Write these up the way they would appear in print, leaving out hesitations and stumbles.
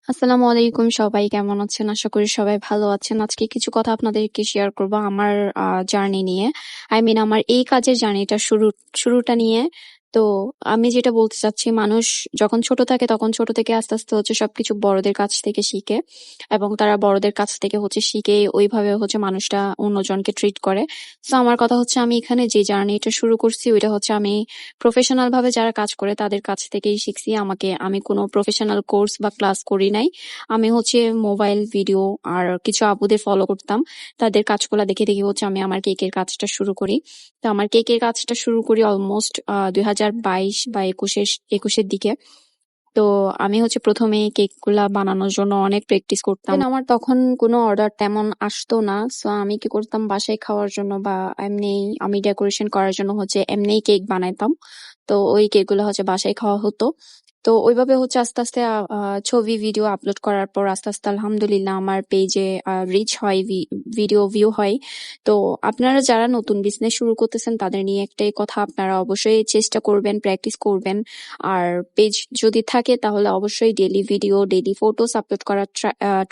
আসসালামু আলাইকুম, সবাই কেমন আছেন? আশা করি সবাই ভালো আছেন। আজকে কিছু কথা আপনাদেরকে শেয়ার করব আমার জার্নি নিয়ে। আমার এই কাজের জার্নিটা শুরুটা নিয়ে। তো আমি যেটা বলতে চাচ্ছি, মানুষ যখন ছোট থাকে তখন ছোট থেকে আস্তে আস্তে সবকিছু বড়দের কাছ থেকে শিখে, এবং তারা বড়দের কাছ থেকে শিখে ওইভাবে মানুষটা অন্যজনকে ট্রিট করে। সো আমার কথা আমি এখানে যে জার্নিটা শুরু করছি ওইটা আমি প্রফেশনাল ভাবে যারা কাজ করে তাদের কাছ থেকেই শিখছি। আমি কোনো প্রফেশনাল কোর্স বা ক্লাস করি নাই। আমি মোবাইল ভিডিও আর কিছু আপুদের ফলো করতাম। তাদের কাজগুলা দেখে দেখে আমি আমার কেকের কাজটা শুরু করি। তো আমার কেকের কাজটা শুরু করি অলমোস্ট 2022 বা 21-এর দিকে। তো আমি প্রথমে কেক গুলা বানানোর জন্য অনেক প্র্যাকটিস করতাম। আমার তখন কোনো অর্ডার তেমন আসতো না। সো আমি কি করতাম, বাসায় খাওয়ার জন্য বা এমনি আমি ডেকোরেশন করার জন্য এমনিই কেক বানাইতাম। তো ওই কেক গুলো বাসায় খাওয়া হতো। তো ওইভাবে আস্তে আস্তে ছবি ভিডিও আপলোড করার পর আস্তে আস্তে আলহামদুলিল্লাহ আমার পেজে রিচ হয়, ভিডিও ভিউ হয়। তো আপনারা যারা নতুন বিজনেস শুরু করতেছেন তাদের নিয়ে একটাই কথা, আপনারা অবশ্যই চেষ্টা করবেন, প্র্যাকটিস করবেন। আর পেজ যদি থাকে তাহলে অবশ্যই daily video, daily photos upload করার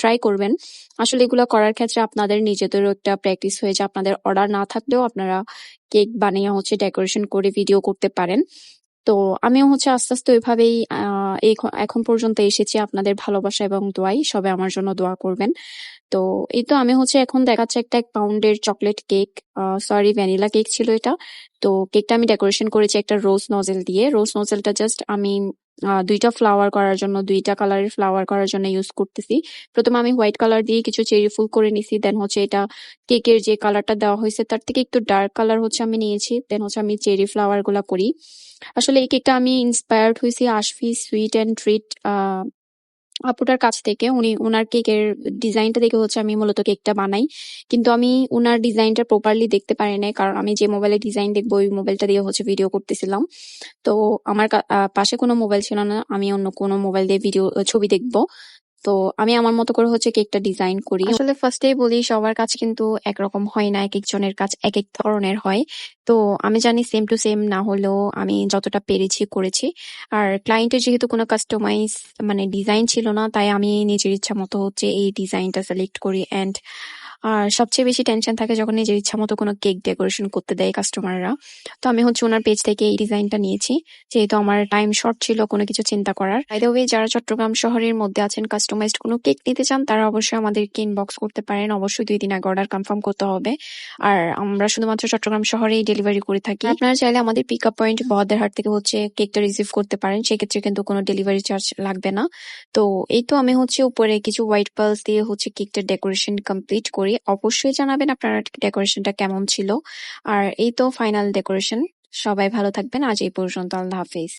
ট্রাই করবেন। আসলে এগুলো করার ক্ষেত্রে আপনাদের নিজেদেরও একটা প্র্যাকটিস হয়ে যায়। আপনাদের অর্ডার না থাকলেও আপনারা কেক বানিয়ে ডেকোরেশন করে ভিডিও করতে পারেন। তো আমিও আস্তে আস্তে ওইভাবেই এখন পর্যন্ত এসেছি। আপনাদের ভালোবাসা এবং দোয়াই, সবাই আমার জন্য দোয়া করবেন। তো এই তো আমি এখন দেখাচ্ছে একটা 1 পাউন্ডের chocolate cake, sorry vanilla cake ছিল এটা। তো কেকটা আমি ডেকোরেশন করেছি একটা রোজ নজেল দিয়ে। রোজ নজেলটা জাস্ট আমি 2টা ফ্লাওয়ার করার জন্য, 2টা কালারের ফ্লাওয়ার করার জন্য ইউজ করতেছি। প্রথমে আমি হোয়াইট কালার দিয়ে কিছু চেরি ফুল করে নিছি। দেন এটা কেকের যে কালারটা দেওয়া হয়েছে তার থেকে একটু ডার্ক কালার আমি নিয়েছি। দেন আমি চেরি ফ্লাওয়ার গুলা করি। আসলে এই কেকটা আমি ইন্সপায়ার্ড হয়েছি আশফি সুইট অ্যান্ড ট্রিট আপুটার কাছ থেকে। উনার কেকের ডিজাইনটা দেখে আমি মূলত কেকটা বানাই। কিন্তু আমি উনার ডিজাইনটা প্রপারলি দেখতে পারি নাই, কারণ আমি যে মোবাইলে ডিজাইন দেখবো ওই মোবাইলটা দিয়ে ভিডিও করতেছিলাম। তো আমার পাশে কোনো মোবাইল ছিল না, আমি অন্য কোনো মোবাইল দিয়ে ছবি দেখবো। তো আমি আমার মতো করে কেকটা ডিজাইন করি। আসলে ফার্স্টেই বলি, সবার কাজ কিন্তু একরকম হয় না, এক একজনের কাজ এক এক ধরনের হয়। তো আমি জানি সেম টু সেম না হলেও আমি যতটা পেরেছি করেছি। আর ক্লায়েন্টের যেহেতু কোনো কাস্টমাইজ ডিজাইন ছিল না, তাই আমি নিজের ইচ্ছা মতো এই ডিজাইনটা সিলেক্ট করি। এন্ড আর সবচেয়ে বেশি টেনশন থাকে যখন নিজের ইচ্ছা মতো কোনো কেক ডেকোরেশন করতে দেয় কাস্টমাররা। তো আমি ওনার পেজ থেকে এই ডিজাইনটা নিয়েছি, যেহেতু আমার টাইম শর্ট ছিল কোনো কিছু চিন্তা করার। বাই দ্য ওয়ে, যারা চট্টগ্রাম শহরের মধ্যে আছেন, কাস্টমাইজড কোনো কেক নিতে চান, তারা অবশ্যই আমাদেরকে ইনবক্স করতে পারেন। অবশ্যই 2 দিন আগে অর্ডার কনফার্ম করতে হবে। আর আমরা শুধুমাত্র চট্টগ্রাম শহরেই ডেলিভারি করে থাকি। আপনারা চাইলে আমাদের পিক আপ পয়েন্ট বহদ্দারহাট থেকে কেকটা রিসিভ করতে পারেন, সেক্ষেত্রে কিন্তু কোনো ডেলিভারি চার্জ লাগবে না। তো এই তো আমি উপরে কিছু হোয়াইট পার্লস দিয়ে কেকটার ডেকোরেশন কমপ্লিট করি। অবশ্যই জানাবেন আপনার ডেকোরেশনটা কেমন ছিল। আর এই তো ফাইনাল ডেকোরেশন। সবাই ভালো থাকবেন। আজ এই পর্যন্ত। আল্লাহ হাফেজ।